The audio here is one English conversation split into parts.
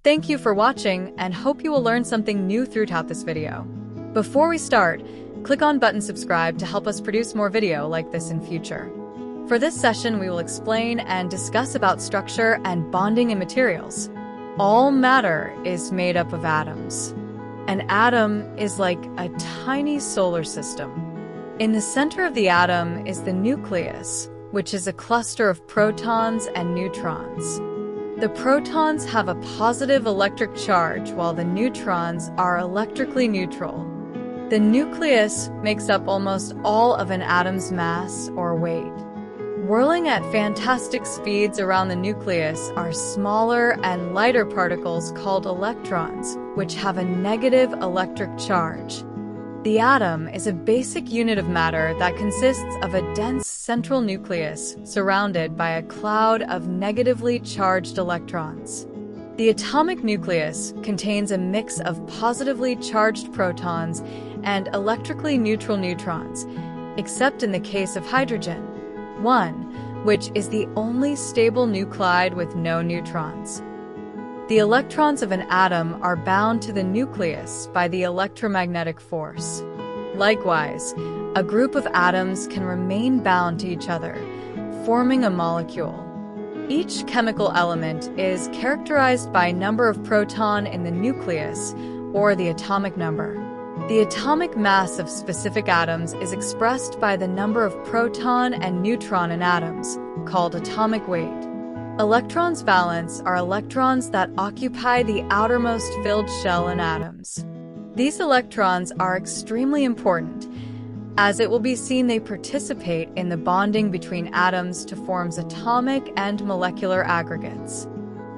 Thank you for watching and hope you will learn something new throughout this video. Before we start, click on button subscribe to help us produce more video like this in future. For this session, we will explain and discuss about structure and bonding in materials. All matter is made up of atoms. An atom is like a tiny solar system. In the center of the atom is the nucleus, which is a cluster of protons and neutrons. The protons have a positive electric charge while the neutrons are electrically neutral. The nucleus makes up almost all of an atom's mass or weight. Whirling at fantastic speeds around the nucleus are smaller and lighter particles called electrons, which have a negative electric charge. The atom is a basic unit of matter that consists of a dense central nucleus surrounded by a cloud of negatively charged electrons. The atomic nucleus contains a mix of positively charged protons and electrically neutral neutrons, except in the case of hydrogen, which is the only stable nuclide with no neutrons. The electrons of an atom are bound to the nucleus by the electromagnetic force. Likewise, a group of atoms can remain bound to each other, forming a molecule. Each chemical element is characterized by number of proton in the nucleus, or the atomic number. The atomic mass of specific atoms is expressed by the number of proton and neutron in atoms, called atomic weight. Electrons valence are electrons that occupy the outermost filled shell in atoms. These electrons are extremely important, as it will be seen they participate in the bonding between atoms to form atomic and molecular aggregates.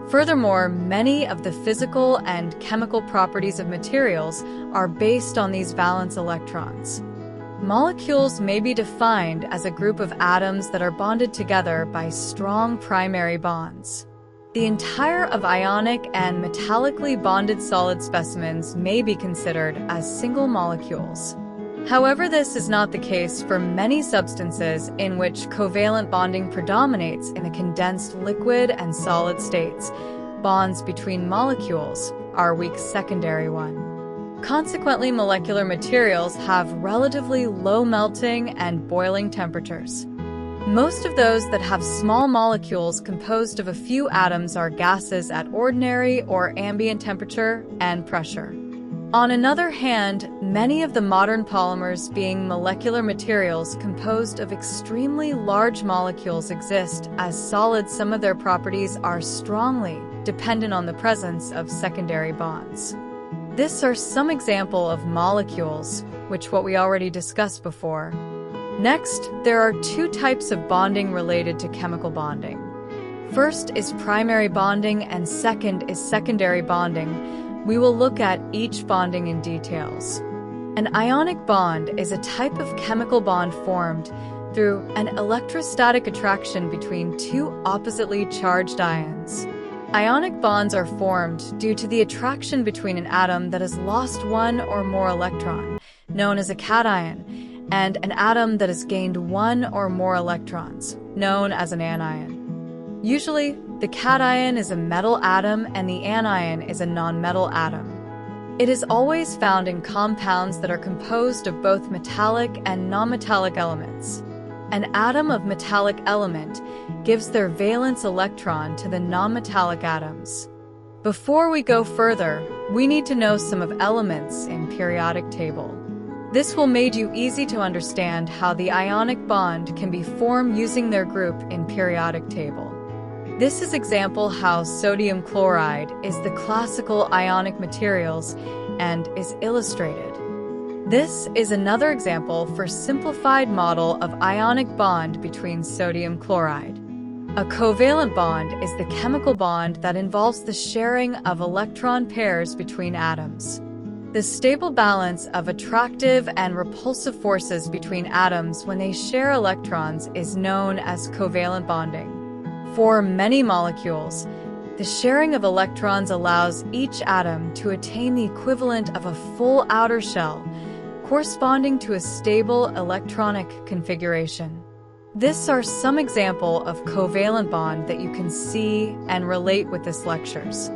Furthermore, many of the physical and chemical properties of materials are based on these valence electrons. Molecules may be defined as a group of atoms that are bonded together by strong primary bonds. The entire of ionic and metallically bonded solid specimens may be considered as single molecules. However, this is not the case for many substances in which covalent bonding predominates in the condensed liquid and solid states. Bonds between molecules are weak secondary one. Consequently, molecular materials have relatively low melting and boiling temperatures. Most of those that have small molecules composed of a few atoms are gases at ordinary or ambient temperature and pressure. On another hand, many of the modern polymers being molecular materials composed of extremely large molecules exist as solids. Some of their properties are strongly dependent on the presence of secondary bonds. These are some example of molecules, which we already discussed before. Next, there are two types of bonding related to chemical bonding. First is primary bonding and second is secondary bonding. We will look at each bonding in details. An ionic bond is a type of chemical bond formed through an electrostatic attraction between two oppositely charged ions. Ionic bonds are formed due to the attraction between an atom that has lost one or more electron, known as a cation, and an atom that has gained one or more electrons, known as an anion. Usually, the cation is a metal atom and the anion is a nonmetal atom. It is always found in compounds that are composed of both metallic and nonmetallic elements. An atom of metallic element gives their valence electron to the nonmetallic atoms. Before we go further, we need to know some of elements in periodic table. This will make you easy to understand how the ionic bond can be formed using their group in periodic table. This is example how sodium chloride is the classical ionic materials and is illustrated. This is another example for simplified model of ionic bond between sodium chloride. A covalent bond is the chemical bond that involves the sharing of electron pairs between atoms. The stable balance of attractive and repulsive forces between atoms when they share electrons is known as covalent bonding. For many molecules, the sharing of electrons allows each atom to attain the equivalent of a full outer shell, corresponding to a stable electronic configuration. These are some example of covalent bond that you can see and relate with this lectures.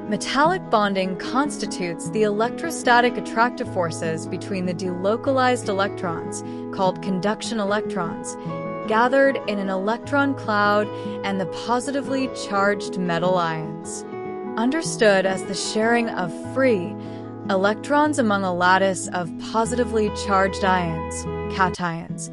Metallic bonding constitutes the electrostatic attractive forces between the delocalized electrons, called conduction electrons, gathered in an electron cloud and the positively charged metal ions. Understood as the sharing of free electrons among a lattice of positively charged ions, cations.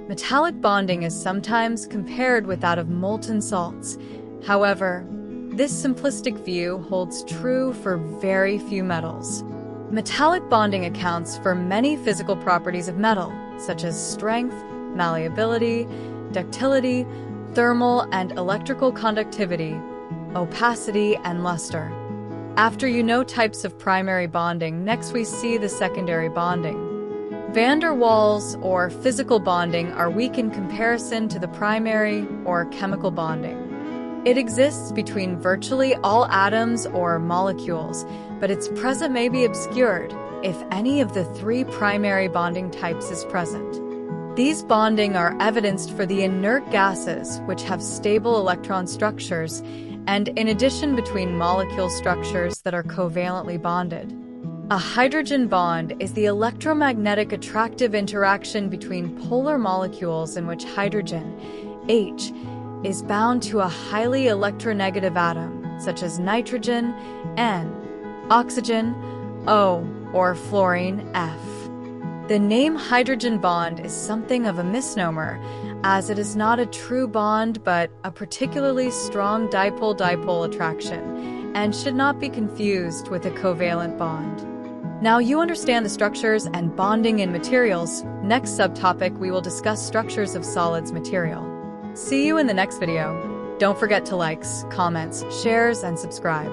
Metallic bonding is sometimes compared with that of molten salts. However, this simplistic view holds true for very few metals. Metallic bonding accounts for many physical properties of metal, such as strength, malleability, ductility, thermal and electrical conductivity, opacity, and luster. After you know types of primary bonding, next we see the secondary bonding. Van der Waals or physical bonding are weak in comparison to the primary or chemical bonding. It exists between virtually all atoms or molecules, but its presence may be obscured if any of the three primary bonding types is present. These bonding are evidenced for the inert gases, which have stable electron structures, and in addition between molecule structures that are covalently bonded. A hydrogen bond is the electromagnetic attractive interaction between polar molecules in which hydrogen, H, is bound to a highly electronegative atom, such as nitrogen, N, oxygen, O, or fluorine, F. The name hydrogen bond is something of a misnomer, as it is not a true bond but a particularly strong dipole-dipole attraction, and should not be confused with a covalent bond. Now you understand the structures and bonding in materials. Next subtopic, we will discuss structures of solids material. See you in the next video. Don't forget to likes, comments, shares, and subscribe.